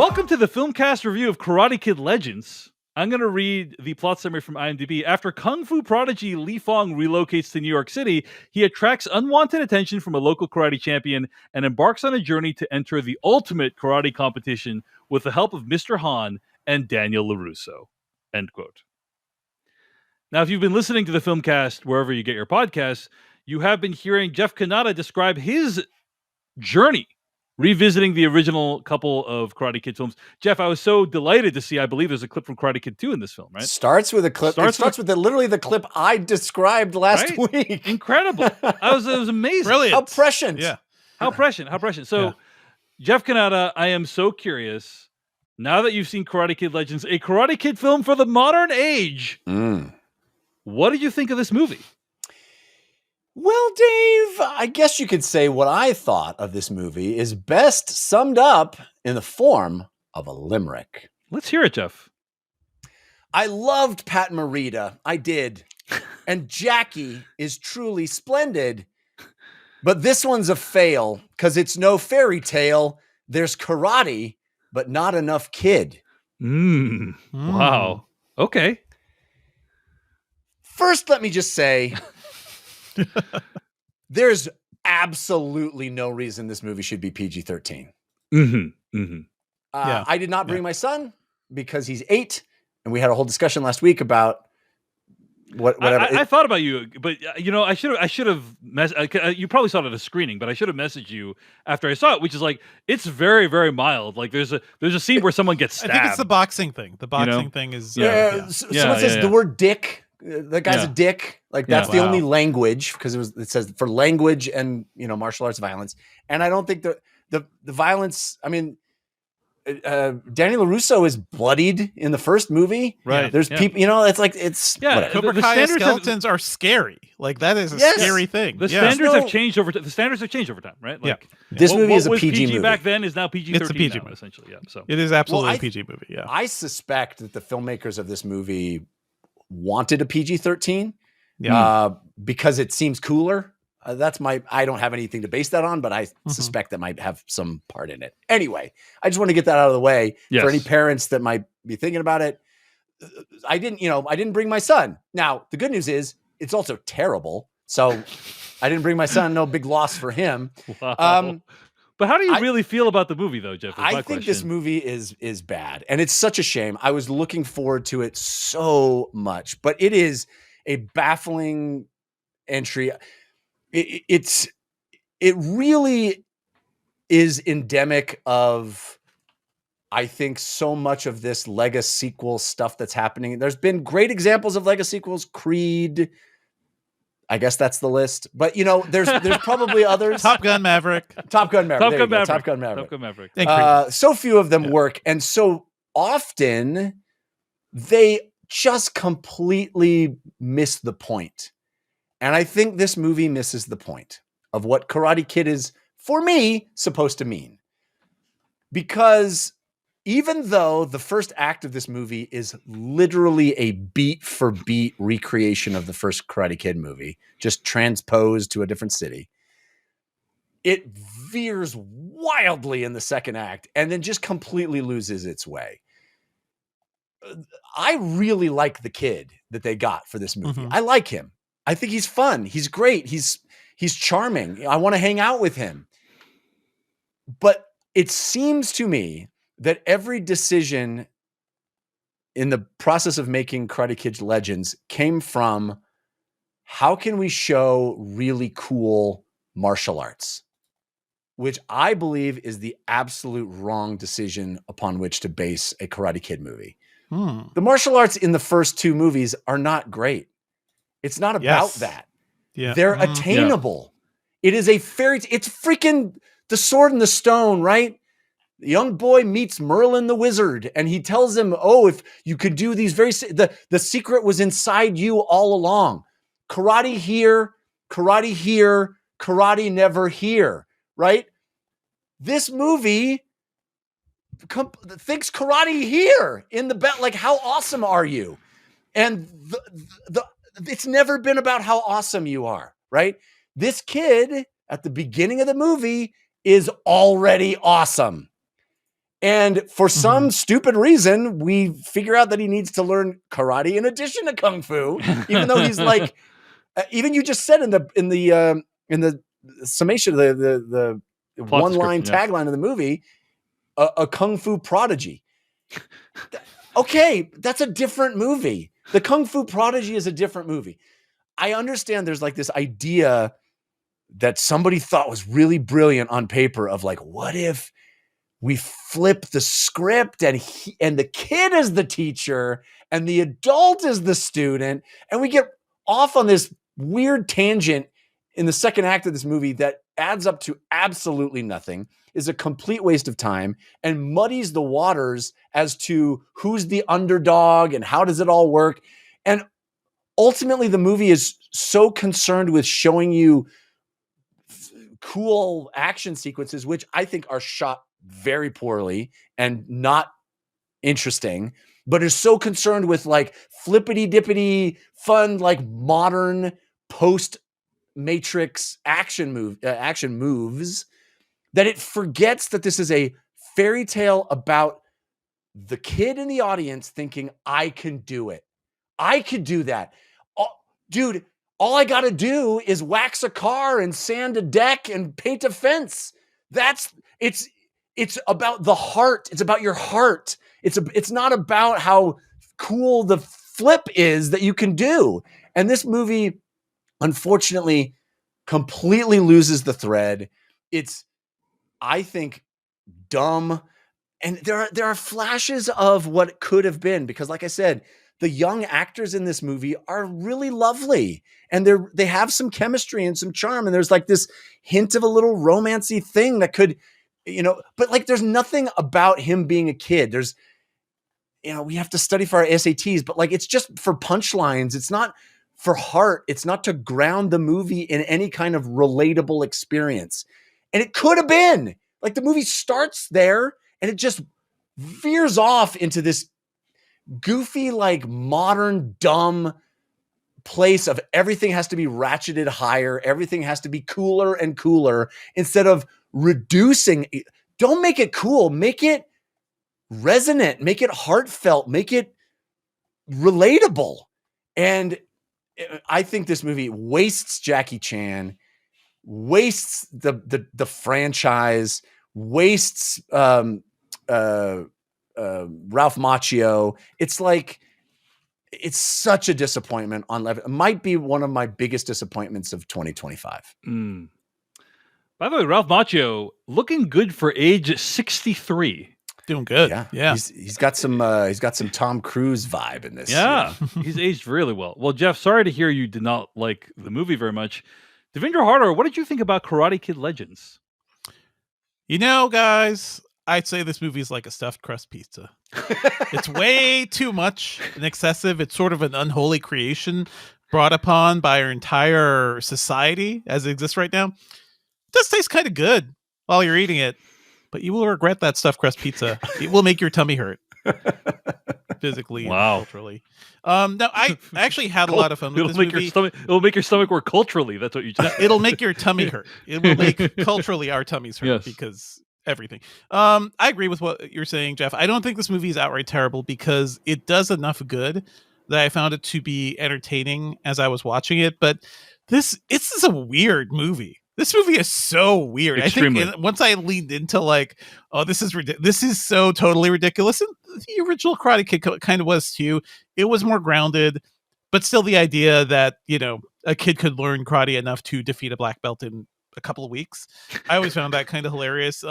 Welcome to the Filmcast review of Karate Kid Legends. I'm going to read the plot summary from IMDb. After Kung Fu prodigy Li Fong relocates to New York City, he attracts unwanted attention from a local karate champion and embarks on a journey to enter the ultimate karate competition with the help of Mr. Han and Daniel LaRusso. End quote. Now, if you've been listening to the Filmcast wherever you get your podcasts, you have been hearing Jeff Kanata describe his journey revisiting the original couple of Karate Kid films. Jeff, I was so delighted to see, I believe there's a clip from Karate Kid 2 in this film, right? Starts with a clip. It starts with literally the clip I described last week. Incredible. It was amazing. Brilliant. How prescient. Yeah. How prescient. So, Jeff Kanata, I am so curious, now that you've seen Karate Kid Legends, a Karate Kid film for the modern age, what did you think of this movie? Well, Dave, I guess you could say what I thought of this movie is best summed up in the form of a limerick. Let's hear it, Jeff. I loved Pat Morita. I did. And Jackie is truly splendid. But this one's a fail because it's no fairy tale. There's karate, but not enough kid. Wow. Okay. First, let me just say, there's absolutely no reason this movie should be PG-13. I did not bring my son because he's 8, and we had a whole discussion last week about whatever. I thought about you, but I should have. You probably saw it at a screening, but I should have messaged you after I saw it, which is like it's very, very mild. Like there's a scene where someone gets stabbed. I think it's the boxing thing. The boxing thing is someone says the word dick. That guy's a dick. Like that's the only language because it says for language and martial arts violence. And I don't think the violence. I mean, Daniel LaRusso is bloodied in the first movie. Right. There's people. It's Cobra Kai skeletons are scary. Like that is a scary thing. The standards have changed over. The standards have changed over time, right? Like, this movie is a PG movie back then is now PG-13. It's a PG now, essentially. Yeah. So it is absolutely a PG movie. Yeah. I suspect that the filmmakers of this movie wanted a PG-13 because it seems cooler. I don't have anything to base that on, but I suspect that might have some part in it. Anyway, I just want to get that out of the way for any parents that might be thinking about it. I didn't bring my son. Now, the good news is it's also terrible. So I didn't bring my son. No big loss for him. Wow. But how do you really feel about the movie, though, Jeff? I think this movie is bad, and it's such a shame. I was looking forward to it so much, but it is a baffling entry. It really is endemic of, I think, so much of this Lego sequel stuff that's happening. There's been great examples of Lego sequels, Creed. I guess that's the list, but there's probably others. Top Gun Maverick. Top Gun Maverick. So few of them work, and so often they just completely miss the point. And I think this movie misses the point of what Karate Kid is, for me, supposed to mean. Because even though the first act of this movie is literally a beat for beat recreation of the first Karate Kid movie, just transposed to a different city, it veers wildly in the second act and then just completely loses its way. I really like the kid that they got for this movie. I like him. I think he's fun. He's great. He's charming. I want to hang out with him. But it seems to me that every decision in the process of making Karate Kid Legends came from how can we show really cool martial arts, which I believe is the absolute wrong decision upon which to base a Karate Kid movie. The martial arts in the first 2 movies are not great. It's not about that. Yeah. They're attainable. It is a it's freaking the Sword and the Stone, right? The young boy meets Merlin the wizard, and he tells him, "Oh, if you could do these the secret was inside you all along. Karate here, karate never here." Right? This movie thinks karate here in the bet. Like, how awesome are you? And it's never been about how awesome you are, right? This kid at the beginning of the movie is already awesome. And for some stupid reason, we figure out that he needs to learn karate in addition to kung fu, even though he's like, even you just said in the summation, the one line tagline of the movie, a kung fu prodigy. Okay, that's a different movie. The Kung Fu Prodigy is a different movie. I understand there's like this idea that somebody thought was really brilliant on paper of like, what if we flip the script and the kid is the teacher and the adult is the student, and we get off on this weird tangent in the second act of this movie that adds up to absolutely nothing, is a complete waste of time, and muddies the waters as to who's the underdog and how does it all work. And ultimately, the movie is so concerned with showing you cool action sequences, which I think are shot very poorly and not interesting, but is so concerned with like flippity dippity fun, like modern post Matrix action moves, that it forgets that this is a fairy tale about the kid in the audience thinking, I can do it. I could do that. Dude, all I got to do is wax a car and sand a deck and paint a fence. It's about the heart. It's about your heart. It's not about how cool the flip is that you can do. And this movie, unfortunately, completely loses the thread. It's, I think, dumb. And there are flashes of what could have been, because like I said, the young actors in this movie are really lovely, and they have some chemistry and some charm. And there's like this hint of a little romancy thing that could, but like, there's nothing about him being a kid. There's, we have to study for our SATs, but like, it's just for punchlines. It's not for heart. It's not to ground the movie in any kind of relatable experience. And it could have been like, the movie starts there and it just veers off into this goofy, like modern, dumb place of everything has to be ratcheted higher. Everything has to be cooler and cooler, instead of reducing. Don't make it cool. Make it resonant, make it heartfelt, make it relatable. And I think this movie wastes Jackie Chan, wastes the franchise, wastes Ralph Macchio. It's like, it's such a disappointment on level. It might be one of my biggest disappointments of 2025. By the way, Ralph Macchio looking good for age 63. Doing good. Yeah. He's got some Tom Cruise vibe in this. Yeah. He's aged really well. Well, Jeff, sorry to hear you did not like the movie very much. Devindra Harder, what did you think about Karate Kid Legends? Guys, I'd say this movie is like a stuffed crust pizza. It's way too much and excessive. It's sort of an unholy creation brought upon by our entire society as it exists right now. It does taste kind of good while you're eating it, but you will regret that stuffed crust pizza. It will make your tummy hurt. Physically and culturally. No, I actually had a lot of fun with this movie. It'll make your stomach work culturally. That's what you just said. It'll make your tummy hurt. It will make culturally our tummies hurt, because everything. I agree with what you're saying, Jeff. I don't think this movie is outright terrible, because it does enough good that I found it to be entertaining as I was watching it. But it's a weird movie. This movie is so weird. Extremely. I think once I leaned into like, oh, this is so totally ridiculous. And the original Karate Kid kind of was too. It was more grounded, but still the idea that, a kid could learn karate enough to defeat a black belt in a couple of weeks. I always found that kind of hilarious.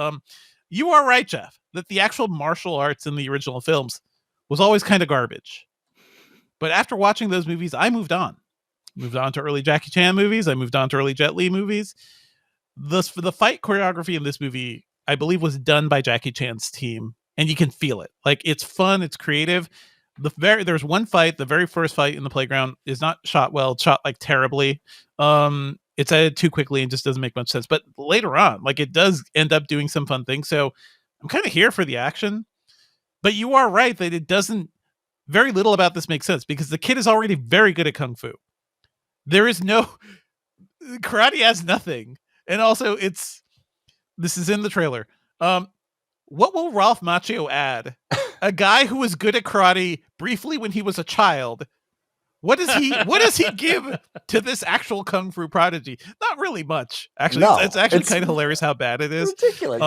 You are right, Jeff, that the actual martial arts in the original films was always kind of garbage. But after watching those movies, I moved on. Moved on to early Jackie Chan movies. I moved on to early Jet Li movies. The fight choreography in this movie, I believe, was done by Jackie Chan's team, and you can feel it. Like, it's fun, it's creative. There's one fight, the very first fight in the playground, is not shot well. It's shot like terribly. It's edited too quickly and just doesn't make much sense. But later on, like, it does end up doing some fun things. So I'm kind of here for the action. But you are right that it doesn't. Very little about this makes sense, because the kid is already very good at kung fu. There is no karate has nothing. And also this is in the trailer. what will Ralph Macchio add? A guy who was good at karate briefly when he was a child. What does he give to this actual kung fu prodigy? Not really much. Actually, No, it's actually kind of hilarious how bad it is. Ridiculous.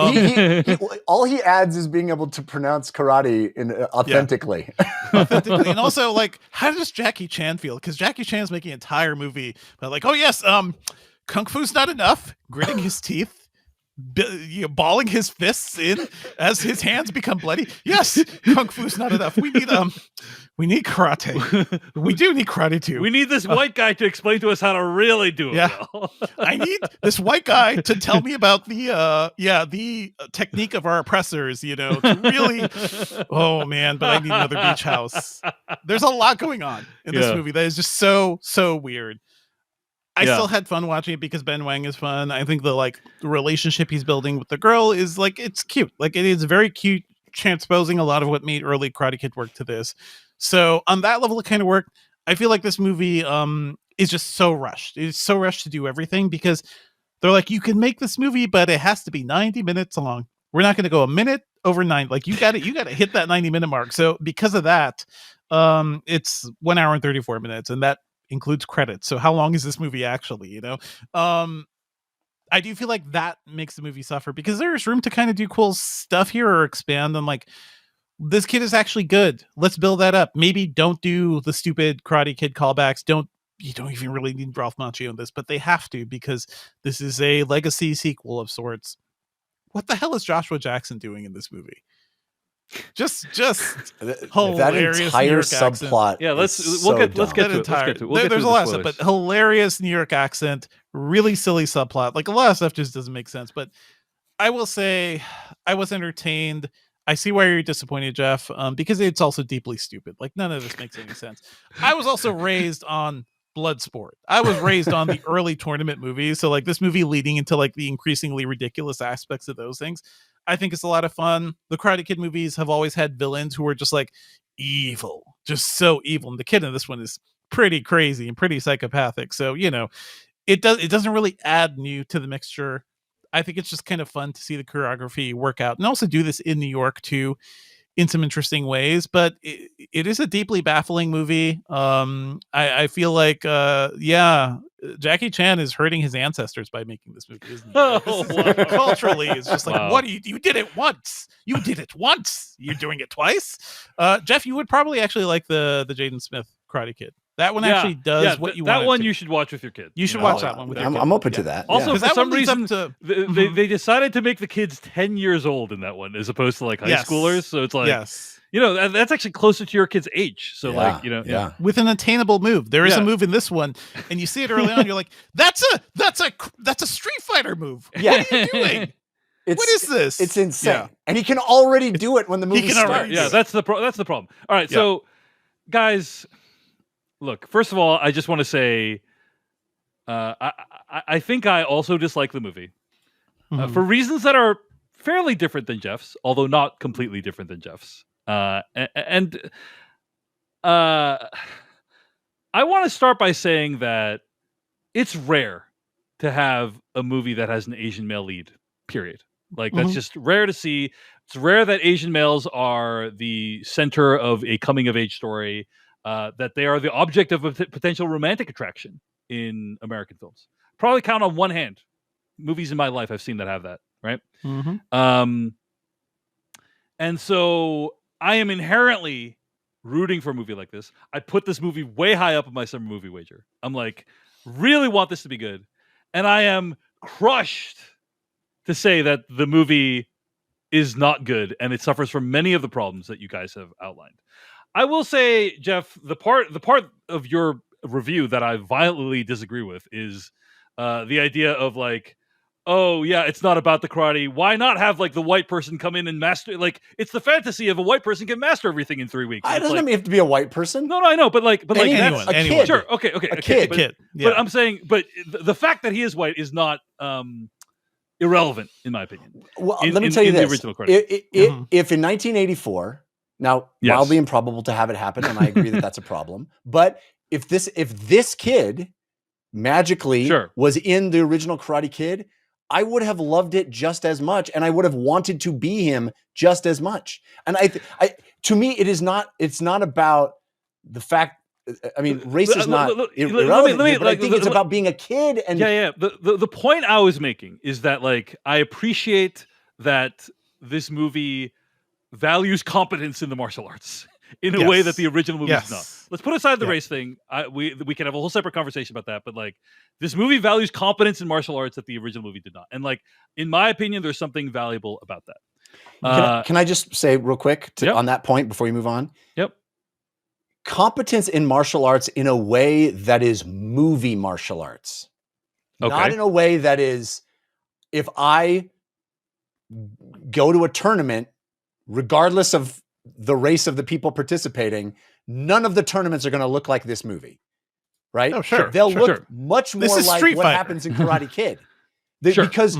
All he adds is being able to pronounce karate authentically. Authentically. And also, like, how does Jackie Chan feel? Because Jackie Chan's making an entire movie about, like, oh yes, kung fu's not enough. Gritting his teeth. Balling his fists in as his hands become bloody. Yes, kung fu's not enough. We need karate. We do need karate too. We need this white guy to explain to us how to really do it. Yeah. Well. I need this white guy to tell me about the technique of our oppressors, to really. Oh man, but I need another beach house. There's a lot going on in this movie that is just so weird. I still had fun watching it because Ben Wang is fun. I think the relationship he's building with the girl is it's cute. Like, it is very cute, transposing a lot of what made early Karate Kid work to this. So on that level, it kind of worked. I feel like this movie is just so rushed. It's so rushed to do everything because they're like, you can make this movie, but it has to be 90 minutes long. We're not going to go a minute over 9. Like, you got to hit that 90-minute mark. So because of that, it's 1 hour and 34 minutes, and that includes credits. So how long is this movie actually? I do feel like that makes the movie suffer because there's room to kind of do cool stuff here or expand on, like, this kid is actually good. Let's build that up. Maybe don't do the stupid Karate Kid callbacks. You don't even really need Ralph Macchio in this, but they have to because this is a legacy sequel of sorts. What the hell is Joshua Jackson doing in this movie? Just hilarious. That entire subplot. Yeah, let's get to it. There's a lot of stuff, but hilarious New York accent, really silly subplot. Like, a lot of stuff just doesn't make sense. But I will say, I was entertained. I see why you're disappointed, Jeff, because it's also deeply stupid. Like, none of this makes any sense. I was also raised on Bloodsport. I was raised on the early tournament movies, so like this movie leading into like the increasingly ridiculous aspects of those things, I think it's a lot of fun. The Karate Kid movies have always had villains who are just like evil, just so evil. And the kid in this one is pretty crazy and pretty psychopathic. So, it doesn't really add new to the mixture. I think it's just kind of fun to see the choreography work out and also do this in New York too, in some interesting ways. But it is a deeply baffling movie. I feel like, Jackie Chan is hurting his ancestors by making this movie, isn't he? Culturally, it's just like, what you did it once. You did it once. You're doing it twice. Jeff, you would probably actually like the Jaden Smith Karate Kid. That one actually does what you want. That one you should watch with your kid. You should watch that one with your kid. I'm open to that. Also, for some reason, they decided to make the kids 10 years old in that one as opposed to like high schoolers. So it's like, that's actually closer to your kid's age. So with an attainable move. There is a move in this one, and you see it early on. You're like, that's a Street Fighter move. Yeah. What are you doing? What is this? It's insane, and he can already do it when the movie starts. Yeah, that's the problem. All right, so guys, look. First of all, I just want to say, I think I also dislike the movie for reasons that are fairly different than Jeff's, although not completely different than Jeff's. I want to start by saying that it's rare to have a movie that has an Asian male lead, period. Like, that's just rare to see. It's rare that Asian males are the center of a coming of age story, that they are the object of a potential romantic attraction in American films. Probably count on one hand movies in my life I've seen that have that, right? And so I am inherently rooting for a movie like this. I put this movie way high up on my summer movie wager. I'm like, really want this to be good. And I am crushed to say that the movie is not good and it suffers from many of the problems that you guys have outlined. I will say, Jeff, the part of your review that I violently disagree with is the idea of like, oh yeah, it's not about the karate. Why not have like the white person come in and master? Like, it's the fantasy of a white person can master everything in 3 weeks. It doesn't have to be a white person. No, I know, but anyone, a kid. Sure, okay, a kid. Yeah. But I'm saying, but the fact that he is white is not irrelevant in my opinion. Well, let me tell you this: the original if in 1984, now wildly improbable to have it happen, and I agree that that's a problem. But if this kid magically was in the original Karate Kid, I would have loved it just as much, and I would have wanted to be him just as much. And to me, it's not about the fact. I mean, race is not irrelevant, but I think it's about being a kid. And The point I was making is that, like, I appreciate that this movie values competence in the martial arts in a way that the original movie does not. Let's put aside the race thing. We can have a whole separate conversation about that. But, like, this movie values competence in martial arts that the original movie did not. And, like, in my opinion, there's something valuable about that. Can I just say real quick on that point before you move on? Yep. Competence in martial arts in a way that is movie martial arts. Okay. Not in a way that is, if I go to a tournament, regardless of the race of the people participating, none of the tournaments are going to look like this movie. Right? Oh, sure. They'll look much more like what happens in Karate Kid. Because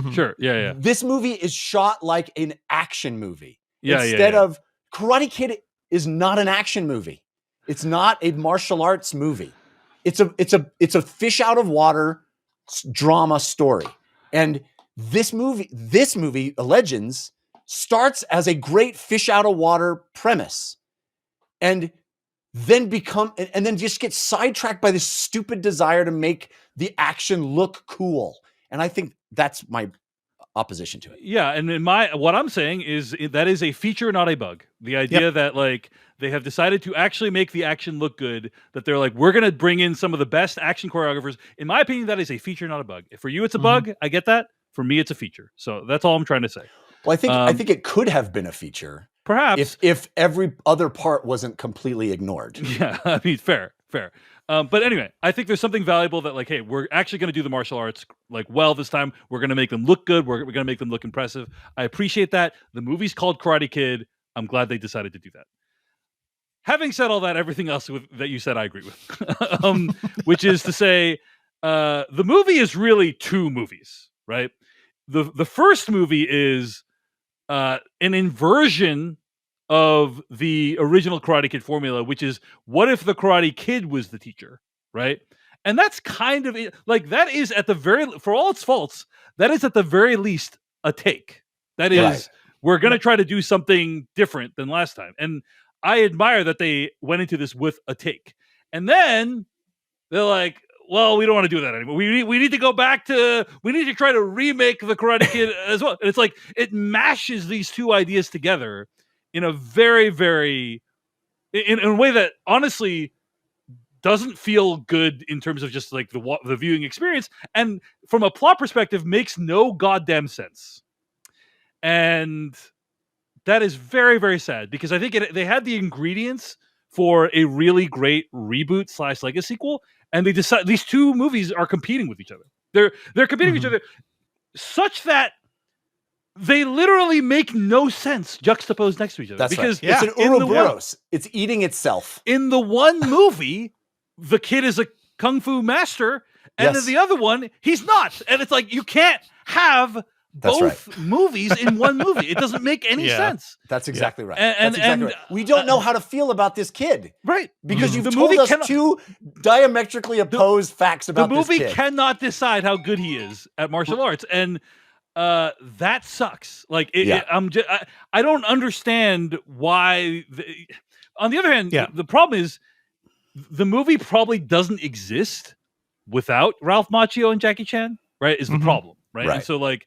this movie is shot like an action movie. Instead of Karate Kid is not an action movie. It's not a martial arts movie. It's a fish out of water drama story. And this movie, Legends, starts as a great fish out of water premise, and then just get sidetracked by this stupid desire to make the action look cool. And I think that's my opposition to it. Yeah, and what I'm saying is that is a feature, not a bug. The idea that, like, they have decided to actually make the action look good, that they're like, we're going to bring in some of the best action choreographers. In my opinion, that is a feature, not a bug. If for you it's a bug, I get that. For me, it's a feature. So that's all I'm trying to say. Well, I think it could have been a feature. Perhaps. If every other part wasn't completely ignored. Yeah, I mean, fair. But anyway, I think there's something valuable that, like, hey, we're actually going to do the martial arts, like, well this time. We're going to make them look good. We're going to make them look impressive. I appreciate that. The movie's called Karate Kid. I'm glad they decided to do that. Having said all that, everything else that you said, I agree with. Which is to say, the movie is really two movies, right? The first movie is an inversion of the original Karate Kid formula, which is, what if the Karate Kid was the teacher, right? And that's kind of like, that is at the very, for all its faults, that is at the very least a take. That is, we're going to try to do something different than last time. And I admire that they went into this with a take. And then they're like, well, we don't want to do that anymore. We need to go back to, we need to try to remake the Karate Kid as well. And it's like, it mashes these two ideas together in a very, very, in a way that honestly doesn't feel good in terms of just like the viewing experience. And from a plot perspective, makes no goddamn sense. And that is very, very sad, because I think they had the ingredients for a really great reboot / Lego sequel. And they decide these two movies are competing with each other. They're competing with each other such that they literally make no sense juxtaposed next to each other. That's because it's an Ouroboros. It's eating itself. In the one movie, the kid is a kung fu master, and in the other one, he's not. And it's like, you can't have both movies in one movie. It doesn't make any sense. That's exactly right. That's exactly right. We don't know how to feel about this kid. Right. Because you've told us two diametrically opposed facts about this kid. The movie cannot decide how good he is at martial arts. And that sucks. Like, I don't understand why. On the other hand, the problem is the movie probably doesn't exist without Ralph Macchio and Jackie Chan, right? Is the problem, right? And so, like,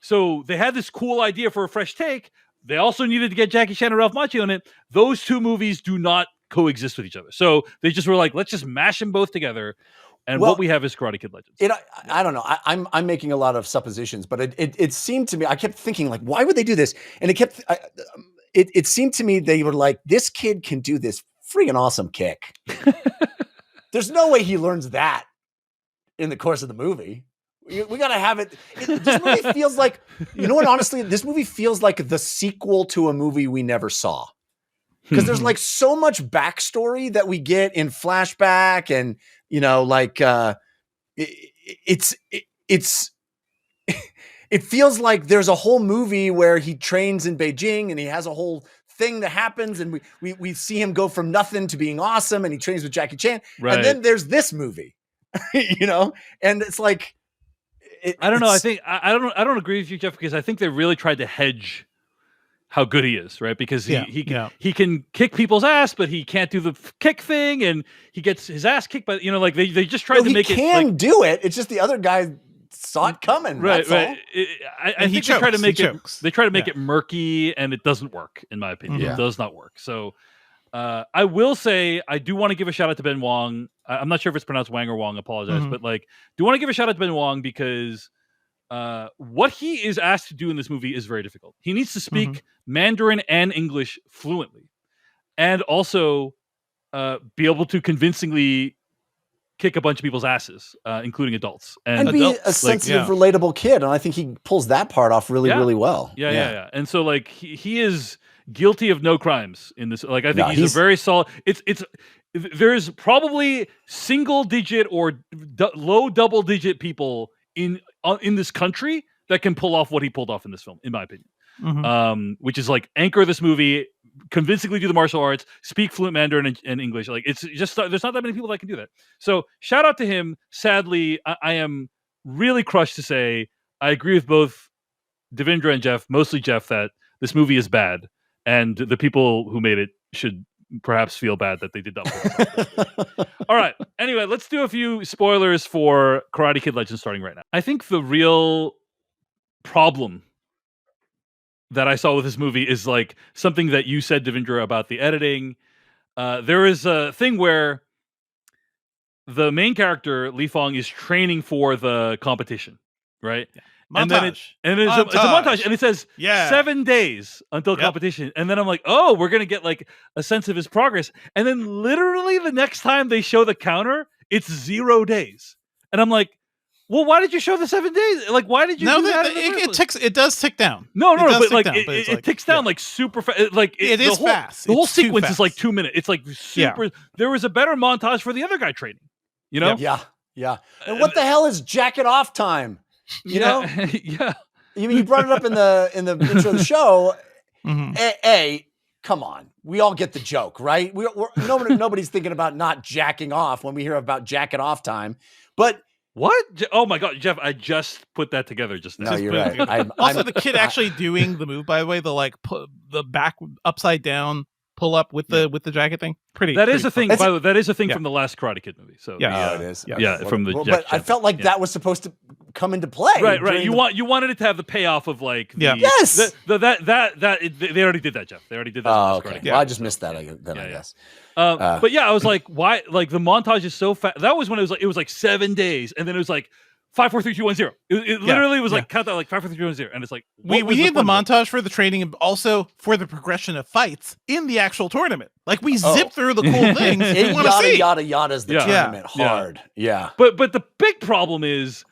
so they had this cool idea for a fresh take. They also needed to get Jackie Chan and Ralph Macchio in it. Those two movies do not coexist with each other. So they just were like, let's just mash them both together. And what we have is Karate Kid Legends. I don't know. I'm making a lot of suppositions, but it seemed to me, I kept thinking, like, why would they do this? And it seemed to me they were like, this kid can do this freaking awesome kick. There's no way he learns that in the course of the movie. We got to have it. This movie feels like, you know what, honestly, this movie feels like the sequel to a movie we never saw. Because there's like so much backstory that we get in flashback, and, you know, like it feels like there's a whole movie where he trains in Beijing and he has a whole thing that happens, and we see him go from nothing to being awesome, and he trains with Jackie Chan. Right. And then there's this movie, you know, and it's like, I don't know. I think I don't agree with you, Jeff, because I think they really tried to hedge how good he is, right? Because he can kick people's ass, but he can't do the kick thing, and he gets his ass kicked by they just tried to make it. He can do it. It's just the other guy saw it coming. Right, that's right. I think they try to make it. They try to make Yeah. it murky, and it doesn't work, in my opinion. Yeah. It does not work. So I will say I do want to give a shout out to Ben Wong. I'm not sure if it's pronounced Wang or Wong. Apologize, but do want to give a shout out to Ben Wong because what he is asked to do in this movie is very difficult. He needs to speak Mandarin and English fluently, and also be able to convincingly kick a bunch of people's asses, including adults. And be a sensitive, relatable kid. And I think he pulls that part off really well. Yeah. And so he is guilty of no crimes in this. Like I think he's a very solid. There's probably single digit or low double digit people in this country that can pull off what he pulled off in this film, in my opinion. Which is like anchor this movie, convincingly do the martial arts, speak fluent Mandarin and English. Like it's just there's not that many people that can do that. So shout out to him. Sadly, I am really crushed to say I agree with both Devindra and Jeff, mostly Jeff, that this movie is bad, and the people who made it should perhaps feel bad that they did that. All right. Anyway, let's do a few spoilers for Karate Kid Legends starting right now. I think the real problem that I saw with this movie is like something that you said, Devindra, about the editing. There is a thing where the main character, Li Fong, is training for the competition, right? Yeah. And then it's a montage, and it says 7 days until competition. And then I'm like, oh, we're gonna get like a sense of his progress. And then literally the next time they show the counter, it's 0 days. And I'm like, well, why did you show the 7 days? Like, why did you do that? It does tick down. No, but like it ticks down like super fast. Like it is fast. The whole sequence is like 2 minutes. It's like super. There was a better montage for the other guy training. You know? Yeah. And what the hell is jack it off time? You know? Yeah. You brought it up in the intro of the show. Come on. We all get the joke, right? Nobody's thinking about not jacking off when we hear about jacking off time. But what? Oh my God, Jeff! I just put that together just now. No, you're right. Also, the kid actually doing the move, by the way, the back upside down pull up with the jacket thing. That is a thing. By the way, that is a thing from the last Karate Kid movie. So it is. Yeah, from the. But I felt like that was supposed to come into play. Right. You wanted it to have the payoff of like. Yes. They already did that, Jeff. They already did that. Oh, okay. Well, I just missed that. I guess. But yeah, I was like, why? Like the montage is so fast. That was when it was like 7 days, and then it was like 5, 4, 3, 2, 1, 0. It literally was like count that like 5, 4, 3, 2, 1, 0, and it's like we need the montage for the training and also for the progression of fights in the actual tournament. Like we zip through the cool things. Yada's the tournament hard. Yeah. But the big problem is,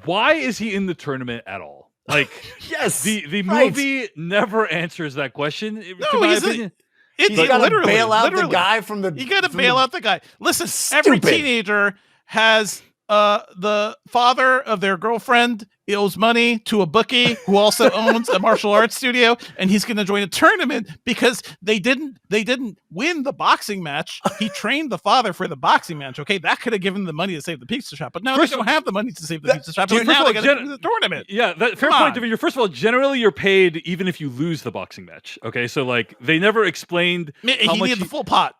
why is he in the tournament at all? Like the movie never answers that question. No, he's got to bail out the guy from the. You got to bail out the guy. Listen, every teenager has the father of their girlfriend owes money to a bookie who also owns a martial arts studio, and he's going to join a tournament because they didn't win the boxing match. He trained the father for the boxing match. Okay, that could have given the money to save the pizza shop, but now they don't have the money to save the pizza shop. So now they got to do the tournament. Yeah, fair point, Devindra. First of all, generally you're paid even if you lose the boxing match. Okay, so like they never explained how much needed the full pot.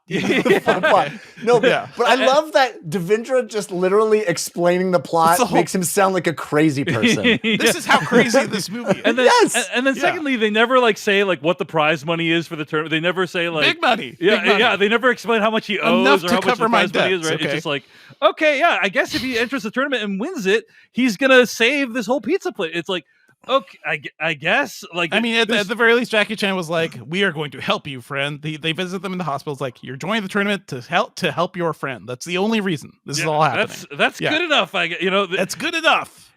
No, but I love that Devindra just literally explaining the plot makes him sound like a crazy person. This is how crazy this movie is. And then, secondly, they never like say like what the prize money is for the tournament. They never say like big money. Yeah. They never explain how much he owes enough or to how much cover the prize money is. Right? Okay. It's just like, okay, yeah, I guess if he enters the tournament and wins it, he's gonna save this whole pizza plate. It's like, okay, I guess. Like, I mean, at the very least, Jackie Chan was like, "We are going to help you, friend." They visit them in the hospital. It's like, you're joining the tournament to help your friend. That's the only reason this is all happening. That's good enough. That's good enough.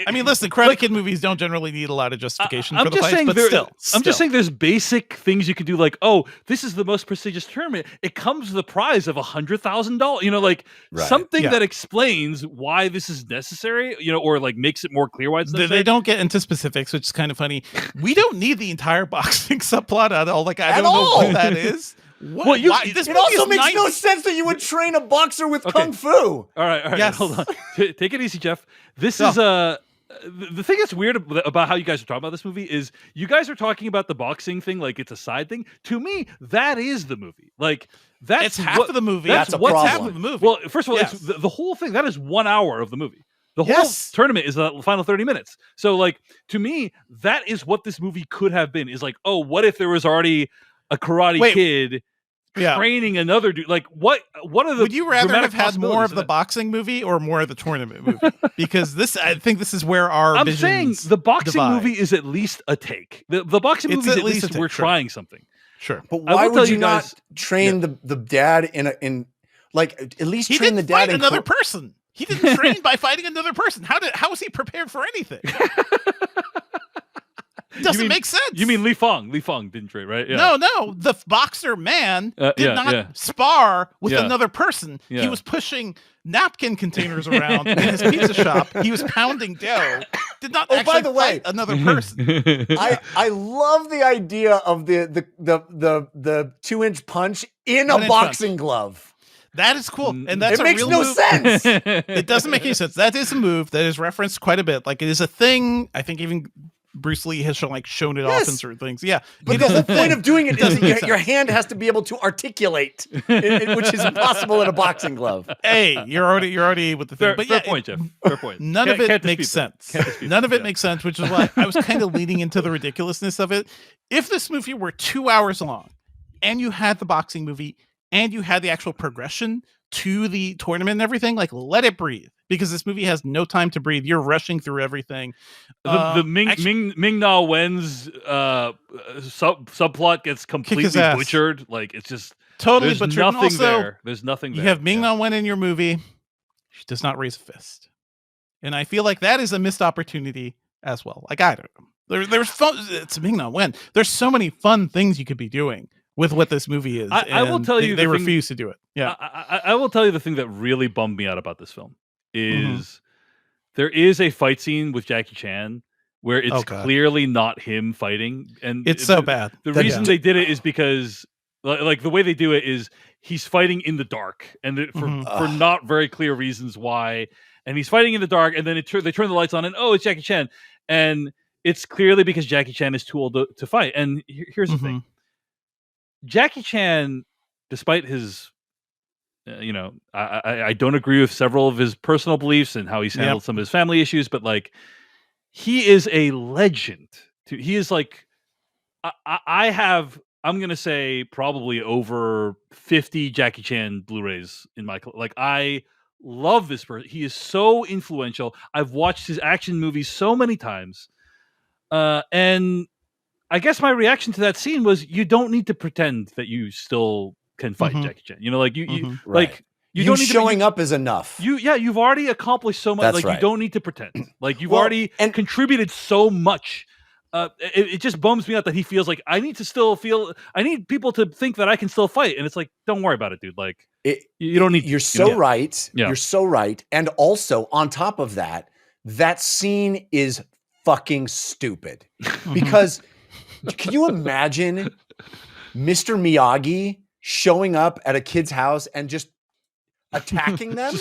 I mean, listen, Karate Kid movies don't generally need a lot of justification for the fights, but still. I'm just saying there's basic things you can do, like, oh, this is the most prestigious tournament. It comes with a prize of $100,000, something that explains why this is necessary, or like makes it more clear why it's necessary. They don't get into specifics, which is kind of funny. We don't need the entire boxing subplot at all. Like, I don't know what that is. What? Well, This it also movie is makes no sense that you would train a boxer with kung fu. All right. Yes. Hold on. Take it easy, Jeff. This is the thing that's weird about how you guys are talking about this movie is you guys are talking about the boxing thing like it's a side thing. To me, that is the movie. Like it's half of the movie. That's what's problem. half of the movie. Well, first of all, Yes. it's the whole thing. That is 1 hour of the movie. The whole tournament is the final 30 minutes. So, like, to me, that is what this movie could have been. Is like, oh, what if there was already a Karate Kid training another dude? Like, what are the? Would you rather have had more of the that? boxing movie or more of the tournament movie? Because I think this is where our I'm saying the boxing divide. movie is at least a take. The boxing movie is at least we're trying something. Sure, but why would you not train the dad in like at least train the dad in another person? He didn't train by fighting another person. How was he prepared for anything? Doesn't make sense. You mean Li Fong? Li Fong didn't train, right? Yeah. No. The boxer man did not spar with another person. Yeah. He was pushing napkin containers around in his pizza shop. He was pounding dough. Did not actually by the way, fight another person. I love the idea of the 2-inch punch in a boxing glove. That is cool, and that's it makes real no move. sense. It doesn't make any sense. That is a move that is referenced quite a bit. Like it is a thing. I think even Bruce Lee has shown it off in certain things. Yeah, but the whole point of doing it is your hand has to be able to articulate, which is impossible in a boxing glove. Hey, you're already with the thing. Fair point, Jeff. Fair point. None of it makes sense. None of it makes sense, which is why I was kind of leaning into the ridiculousness of it. If this movie were 2 hours long, and you had the boxing movie, and you had the actual progression to the tournament and everything, like let it breathe, because this movie has no time to breathe. You're rushing through everything. The Ming Na Wen's subplot gets completely butchered. Like it's just totally butchered. Nothing also, there. There's nothing there. You have Ming Na Wen in your movie. She does not raise a fist, and I feel like that is a missed opportunity as well. Like I don't know. There's fun. It's Ming Na Wen. There's so many fun things you could be doing with what this movie is. I will tell you they refuse to do it. Yeah, I will tell you the thing that really bummed me out about this film is there is a fight scene with Jackie Chan where it's clearly not him fighting, and it's so bad. The reason they did it is because like the way they do it is he's fighting in the dark, and for not very clear reasons why, and he's fighting in the dark, and then they turn the lights on, and it's Jackie Chan, and it's clearly because Jackie Chan is too old to fight. And here's the thing. Jackie Chan, despite his, I don't agree with several of his personal beliefs and how he's handled some of his family issues, but like, he is a legend. He is like, I'm going to say probably over 50 Jackie Chan Blu-rays in my, like, I love this person. He is so influential. I've watched his action movies so many times. And I guess my reaction to that scene was, you don't need to pretend that you still can fight Jackie Chan. Like you like you don't need showing up is enough. You've already accomplished so much. That's like you don't need to pretend. Like you've already contributed so much. It just bums me out that he feels like I need people to think that I can still fight, and it's like, don't worry about it, dude. Like you don't need. You're so right. Yeah. You're so right. And also on top of that, that scene is fucking stupid because. Can you imagine Mr. Miyagi showing up at a kid's house and just attacking them?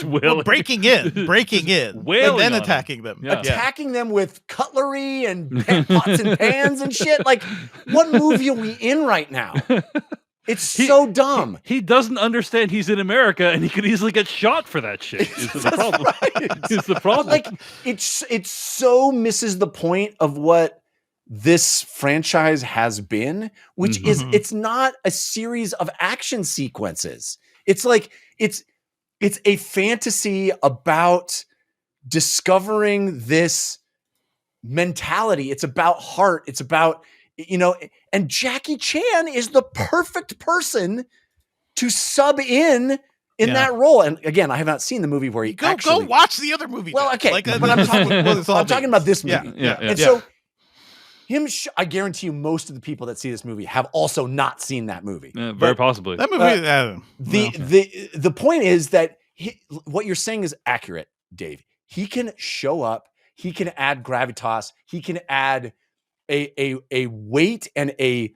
Breaking in, and then attacking them. Yeah. Attacking them with cutlery and pots and pans and shit. Like, what movie are we in right now? It's so dumb. He doesn't understand he's in America, and he could easily get shot for that shit. Is the problem? Right. Is the problem? Like, it so misses the point of what this franchise has been, which is it's not a series of action sequences. It's like it's a fantasy about discovering this mentality. It's about heart. It's about, and Jackie Chan is the perfect person to sub in that role. And again, I have not seen the movie where he go watch the other movie. Well, okay, but I'm talking about this movie. Yeah. So I guarantee you, most of the people that see this movie have also not seen that movie. Very possibly. That movie. The point is that what you're saying is accurate, Dave. He can show up. He can add gravitas. He can add a weight and a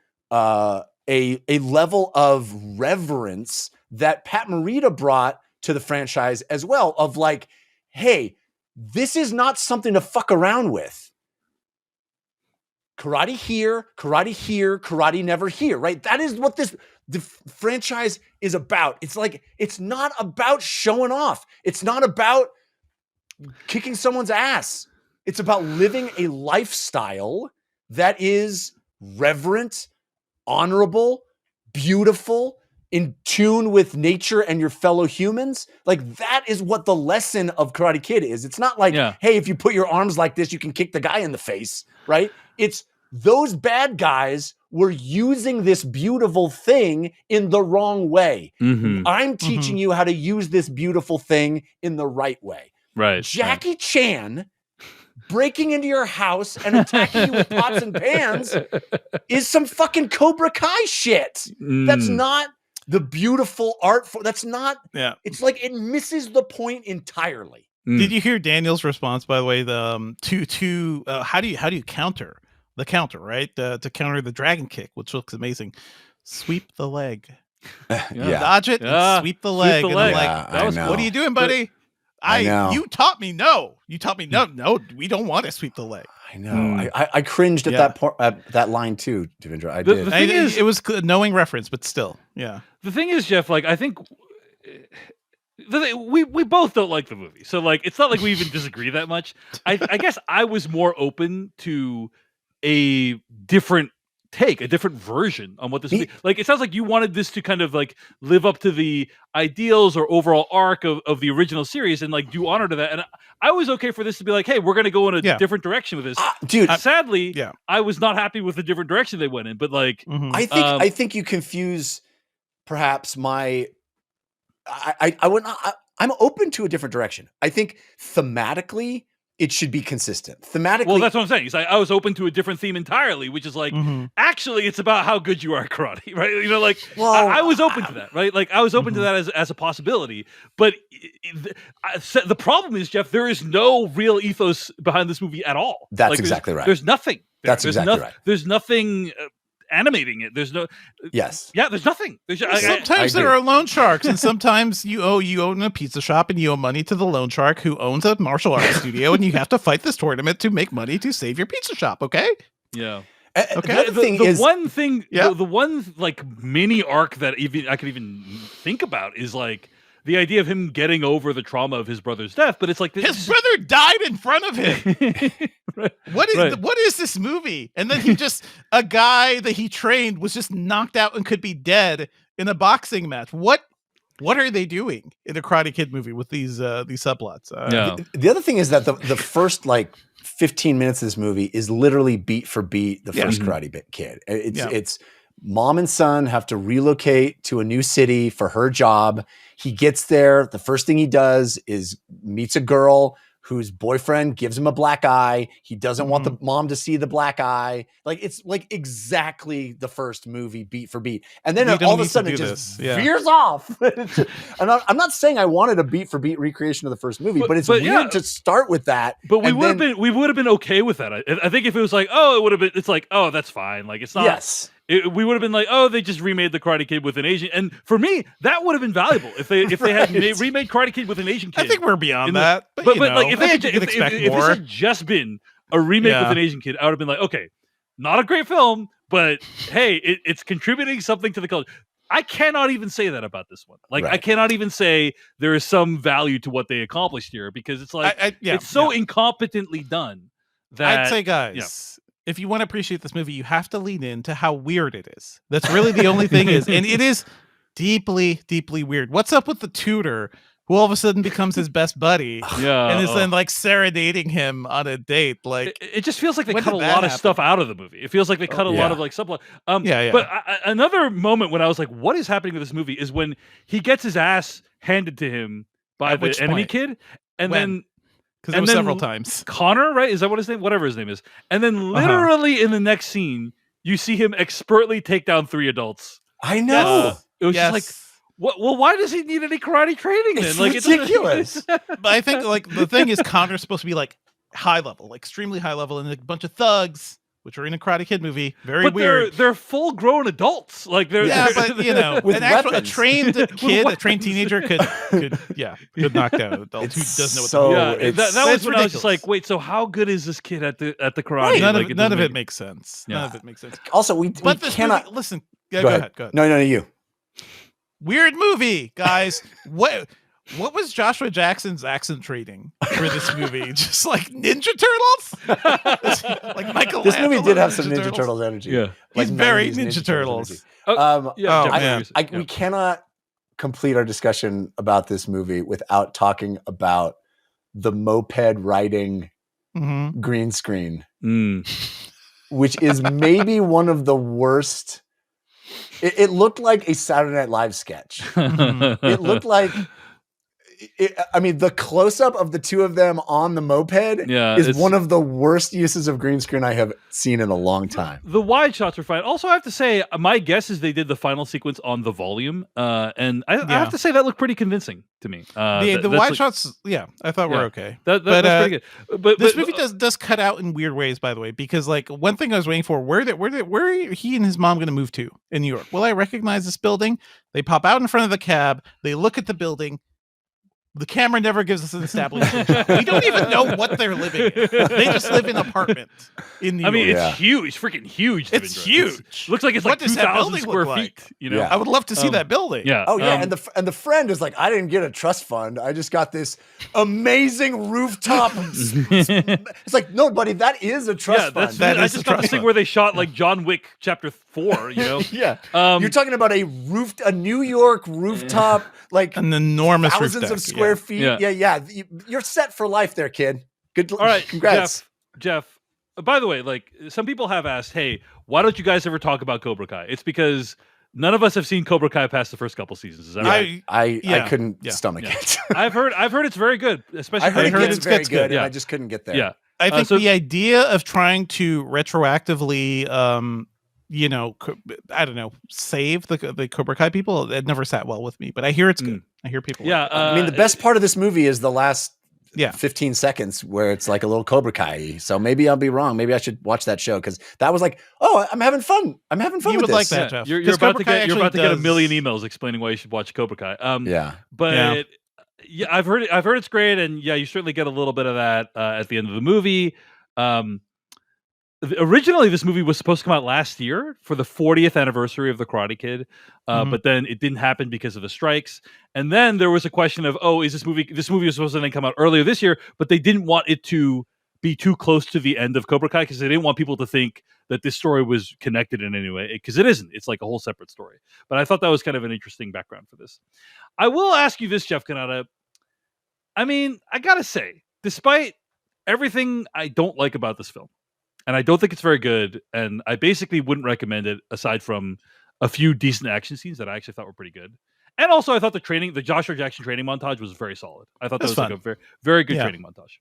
a level of reverence that Pat Morita brought to the franchise as well, of like, hey, this is not something to fuck around with. Karate here, karate never here, right? That is what the franchise is about. It's like, it's not about showing off. It's not about kicking someone's ass. It's about living a lifestyle that is reverent, honorable, beautiful, in tune with nature and your fellow humans. Like, that is what the lesson of Karate Kid is. It's not like, hey, if you put your arms like this, you can kick the guy in the face, right? It's those bad guys were using this beautiful thing in the wrong way. I'm teaching you how to use this beautiful thing in the right way. Right. Jackie Chan breaking into your house and attacking you with pots and pans is some fucking Cobra Kai shit. That's not the beautiful art form. That's not. Yeah. It's like, it misses the point entirely. Did you hear Daniel's response, by the way? The how do you counter the counter, right? To counter the dragon kick, which looks amazing. Sweep the leg. Dodge it and sweep the leg. Sweep the leg. And what are you doing, buddy? You taught me no. You taught me no. We don't want to sweep the leg. I know. I cringed at that part, that line too, Devindra. I did. The thing is, it was a knowing reference, but still, yeah. The thing is, Jeff, like, I think we both don't like the movie, so like, it's not like we even disagree that much. I guess I was more open to a different take, a different version on what this movie, like, it sounds like you wanted this to kind of like live up to the ideals or overall arc of the original series and like do honor to that. And I was okay for this to be like, hey, we're going to go in a different direction with this. Dude, sadly, I was not happy with the different direction they went in, but like, I think you confuse perhaps my, I'm open to a different direction. I think thematically, it should be consistent. Thematically, well, that's what I'm saying. It's like, I was open to a different theme entirely, which is like, actually, it's about how good you are at karate, right? You know, like, I was open to that, right? Like, I was open to that as a possibility. But the problem is, Jeff, there is no real ethos behind this movie at all. That's like, exactly right. There's nothing. That's exactly right. There's nothing animating it. There's no. Yes. Yeah. There's nothing. Sometimes there are loan sharks, and sometimes you own a pizza shop, and you owe money to the loan shark who owns a martial arts studio, and you have to fight this tournament to make money to save your pizza shop. Okay. Yeah. Okay. The one like mini arc that even I could even think about is like the idea of him getting over the trauma of his brother's death, but it's like his brother died in front of him. Right. What is this movie? And then he just a guy that he trained was just knocked out and could be dead in a boxing match. What are they doing in a Karate Kid movie with these subplots? The other thing is that the first like 15 minutes of this movie is literally beat for beat the first Karate Kid. It's mom and son have to relocate to a new city for her job. He gets there. The first thing he does is meets a girl whose boyfriend gives him a black eye. He doesn't want the mom to see the black eye. Like, it's like exactly the first movie beat for beat. And then all of a sudden it just veers off. And I'm not saying I wanted a beat for beat recreation of the first movie, but it's weird to start with that. But we would have been okay with that. I think if it was like, oh, it would have been, it's like, oh, that's fine. Like, it's not. Yes. We would have been like, oh, they just remade the Karate Kid with an Asian, and for me, that would have been valuable if they had remade Karate Kid with an Asian kid. I think we're beyond that, but like if this had just been a remake with an Asian kid, I would have been like, okay, not a great film, but hey, it's contributing something to the culture. I cannot even say that about this one. Like, I cannot even say there is some value to what they accomplished here because it's like it's so incompetently done that I'd say, guys. If you want to appreciate this movie, you have to lean into how weird it is. That's really the only thing is. And it is deeply, deeply weird. What's up with the tutor who all of a sudden becomes his best buddy and is then like serenading him on a date? Like, it just feels like they cut a lot of stuff out of the movie. It feels like they cut a lot of like subplot. But another moment when I was like, what is happening to this movie is when he gets his ass handed to him by the enemy kid. And then... Because it was several times. Connor, right? Is that what his name? Whatever his name is. And then literally in the next scene, you see him expertly take down 3 adults. I know. It was just like, well, why does he need any karate training then? It's like, ridiculous. But I think like the thing is Connor's supposed to be like high level, like extremely high level, and a bunch of thugs which are in a Karate Kid movie. Very but weird. They're full grown adults. Like they're but you know, with a trained kid, a trained teenager could knock down an adult who doesn't know what so, the that was when ridiculous. I was just like, wait, so how good is this kid at the karate? Right. Like, None of it makes sense. Yeah. None of it makes sense. Also, we But this cannot movie, listen. Yeah, go ahead. No, you. Weird movie, guys. What was Joshua Jackson's accent training for this movie? Just like Ninja Turtles? Like Michael. This movie did have some Ninja Turtles energy. Yeah, he's very Ninja Turtles. We cannot complete our discussion about this movie without talking about the moped riding green screen, which is maybe one of the worst. It looked like a Saturday Night Live sketch. It looked like, the close-up of the two of them on the moped is one of the worst uses of green screen I have seen in a long time. The wide shots are fine. Also, I have to say, my guess is they did the final sequence on the volume, and I have to say that looked pretty convincing to me. The wide shots, I thought were okay. That was pretty good. But this movie does cut out in weird ways, by the way, because like one thing I was waiting for, where are he and his mom going to move to in New York? Will I recognize this building? They pop out in front of the cab. They look at the building. The camera never gives us an establishment shot. We don't even know what they're living in. They just live in an apartment in New York. It's huge. It's freaking huge. It's huge. Looks like it's what like 2,000 square feet. You know, I would love to see that building. Yeah. Oh yeah, and the friend is like, I didn't get a trust fund. I just got this amazing rooftop. It's like, no, buddy, that is a trust fund. I just got this thing where they shot like John Wick Chapter 4. You know. Yeah. You're talking about a New York rooftop, like an enormous thousands of square feet. Yeah. You're set for life there, kid. Good. All right, congrats, Jeff. By the way, like some people have asked, hey, why don't you guys ever talk about Cobra Kai? It's because none of us have seen Cobra Kai past the first couple seasons. Is that right? I couldn't stomach it. I've heard it's very good. Especially I heard it's very good. Yeah. And I just couldn't get there. Yeah. I think the idea of trying to retroactively I don't know, save the Cobra Kai people, it never sat well with me, but I hear it's good. I hear people. Yeah. I mean, the best part of this movie is the last 15 seconds where it's like a little Cobra Kai. So maybe I'll be wrong. Maybe I should watch that show because that was like, oh, I'm having fun. I'm having fun you with would this. like that, Jeff. You're about to get a million emails explaining why you should watch Cobra Kai. But I've heard it's great, and you certainly get a little bit of that at the end of the movie. Originally, this movie was supposed to come out last year for the 40th anniversary of The Karate Kid, but then it didn't happen because of the strikes. And then there was a question of, is this movie was supposed to then come out earlier this year, but they didn't want it to be too close to the end of Cobra Kai because they didn't want people to think that this story was connected in any way, because it isn't. It's like a whole separate story. But I thought that was kind of an interesting background for this. I will ask you this, Jeff Kanata. I mean, I gotta say, despite everything I don't like about this film, and I don't think it's very good, and I basically wouldn't recommend it aside from a few decent action scenes that I actually thought were pretty good. And also, I thought the Joshua Jackson training montage was very solid. I thought that was like a very, very good training montage.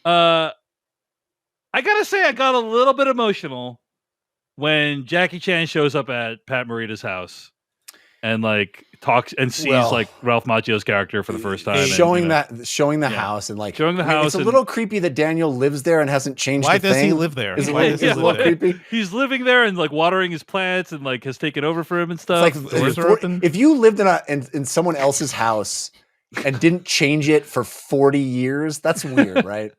I gotta say, I got a little bit emotional when Jackie Chan shows up at Pat Morita's house and like talks and sees like Ralph Macchio's character for the first time, showing the house and like showing the house. It's a little creepy that Daniel lives there and hasn't changed. Why a thing. Does he live there? Is it a little creepy? He's living there and like watering his plants and like has taken over for him and stuff. It's like if you lived in someone else's house and didn't change it for 40 years, that's weird, right?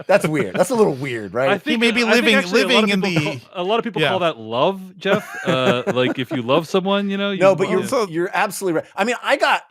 That's weird. That's a little weird, right? I think he may be living in the. A lot of people call that love, Jeff. Like if you love someone, you're absolutely right. I mean, I got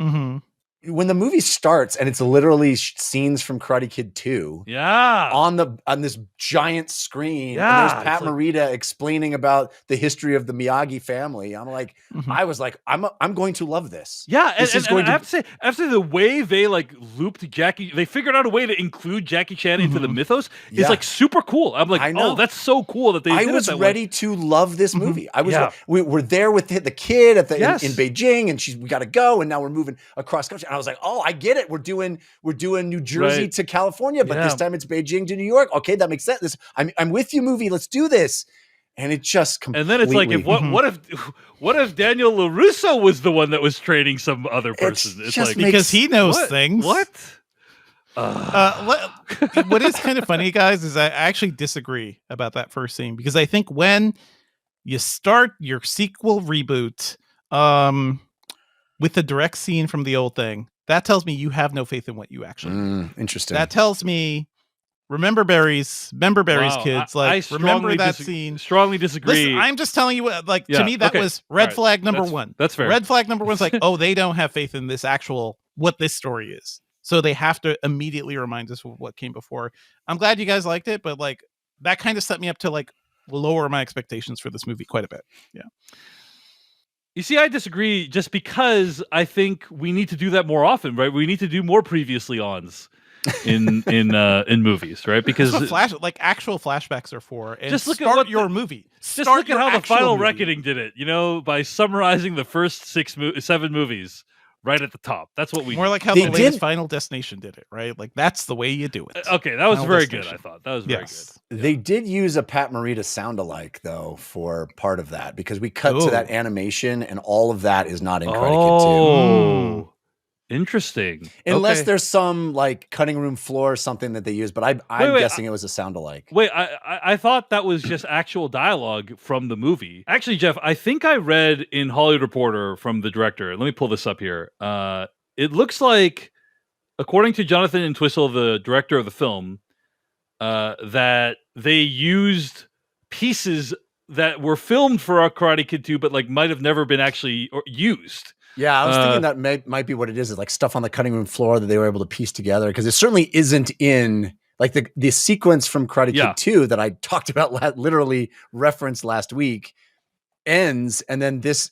when the movie starts and it's literally scenes from Karate Kid 2. Yeah. On this giant screen. Yeah. And there's Pat Morita explaining about the history of the Miyagi family. I'm like, I was like, I'm going to love this. Yeah. I have to say, the way they like looped Jackie, they figured out a way to include Jackie Chan into the mythos is like super cool. I'm like, oh, that's so cool that they did it that way. I was ready to love this movie. I was we were there with the kid at in Beijing, and we got to go, and now we're moving across country. And I was like, oh, I get it. We're doing New Jersey to California, but this time it's Beijing to New York. Okay, that makes sense. I'm with you, movie. Let's do this. And it just completely. And then it's like, what if Daniel LaRusso was the one that was training some other person? It's like because he knows things. What? What is kind of funny, guys, is I actually disagree about that first scene, because I think when you start your sequel reboot with a direct scene from the old thing, that tells me you have no faith in what you actually do. Interesting. That tells me, remember Barry's kids. I remember that scene. Strongly disagree. Listen, I'm just telling you, to me, that was red flag number one. That's fair. Red flag number one is like, oh, they don't have faith in this what this story is. So they have to immediately remind us of what came before. I'm glad you guys liked it, but like that kind of set me up to like lower my expectations for this movie quite a bit. Yeah. You see, I disagree just because I think we need to do that more often, right? We need to do more previously ons in movies, right? Because actual flashbacks are for. And just look at what your movie. Just look at how the Final Reckoning did it. By summarizing the first 7 movies right at the top. That's what we more do. Like how the latest Final Destination did it, right? Like that's the way you do it. Okay, that was very good. I thought that was very good. They did use a Pat Morita sound-alike though for part of that, because we cut to that animation and all of that is not in Karate Kid 2. Interesting. Unless there's some like cutting room floor or something that they use, but I'm guessing it was a sound-alike. Wait, I thought that was just actual dialogue from the movie. Actually, Jeff, I think I read in Hollywood Reporter from the director. Let me pull this up here. It looks like, according to Jonathan Entwistle, the director of the film, that they used pieces that were filmed for Karate Kid 2, but like might have never been actually used. Yeah, I was thinking that might be what it is. It's like stuff on the cutting room floor that they were able to piece together, because it certainly isn't in like the sequence from Karate Kid 2 that I talked about, literally referenced last week, ends, and then this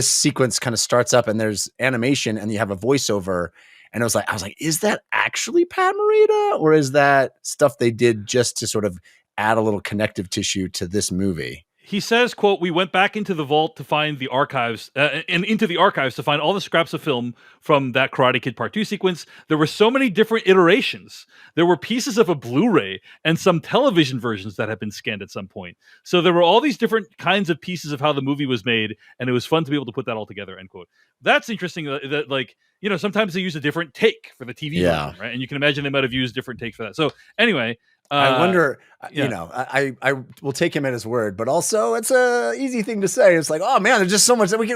sequence kind of starts up, and there's animation, and you have a voiceover, and I was like, is that actually Pat Morita, or is that stuff they did just to sort of add a little connective tissue to this movie? He says, quote, "We went back into the vault to find the archives and into the archives to find all the scraps of film from that Karate Kid Part 2 sequence. There were so many different iterations. There were pieces of a Blu-ray and some television versions that had been scanned at some point. So there were all these different kinds of pieces of how the movie was made, and it was fun to be able to put that all together," end quote. That's interesting that like, sometimes they use a different take for the TV version, right? And you can imagine they might have used different takes for that. So anyway, I wonder, I will take him at his word, but also it's a easy thing to say. It's like, oh man, there's just so much that we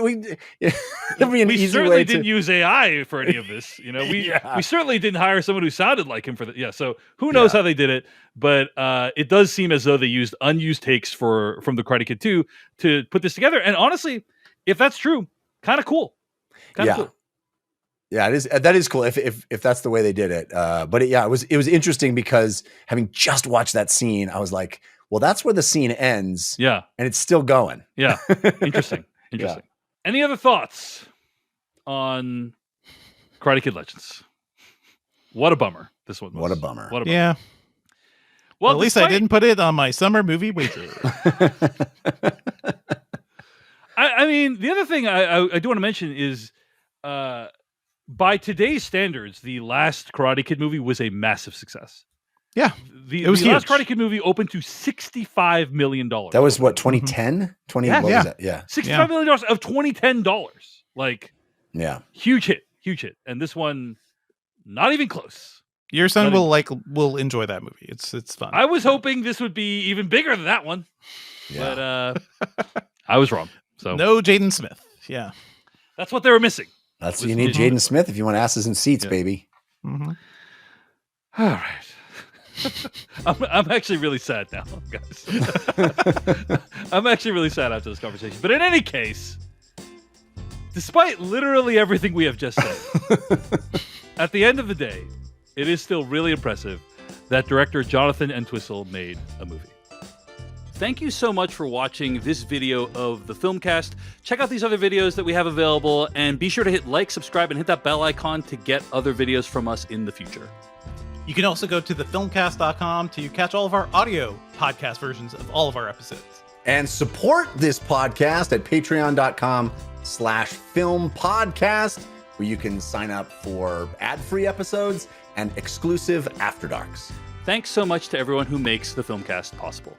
certainly didn't use AI for any of this. We certainly didn't hire someone who sounded like him for the, so who knows how they did it, but it does seem as though they used unused takes from the Karate Kid 2 to put this together. And honestly, if that's true, kind of cool. Cool. Yeah, it is. That is cool if that's the way they did it. But it was interesting because having just watched that scene, I was like, well, that's where the scene ends. Yeah, and it's still going. Yeah, interesting. Yeah. Any other thoughts on Karate Kid Legends? What a bummer this one was. What a bummer. Yeah. Well, at least I didn't put it on my summer movie wager. I mean, the other thing I do want to mention is, by today's standards, the last Karate Kid movie was a massive success. Yeah, it was the last Karate Kid movie opened to $65 million. That was what, 2010? 20? Yeah, what was that? Yeah, $65 million of 2010 dollars. Like, huge hit, and this one, not even close. Your son will enjoy that movie. It's fun. I was hoping this would be even bigger than that one, but I was wrong. So no Jaden Smith. Yeah, that's what they were missing. You need Jaden Smith if you want asses in seats, baby. Mm-hmm. All right. I'm actually really sad now, guys. I'm actually really sad after this conversation. But in any case, despite literally everything we have just said, at the end of the day, it is still really impressive that director Jonathan Entwistle made a movie. Thank you so much for watching this video of the Filmcast. Check out these other videos that we have available, and be sure to hit like, subscribe, and hit that bell icon to get other videos from us in the future. You can also go to thefilmcast.com to catch all of our audio podcast versions of all of our episodes. And support this podcast at patreon.com/filmpodcast, where you can sign up for ad-free episodes and exclusive After Darks. Thanks so much to everyone who makes the Filmcast possible.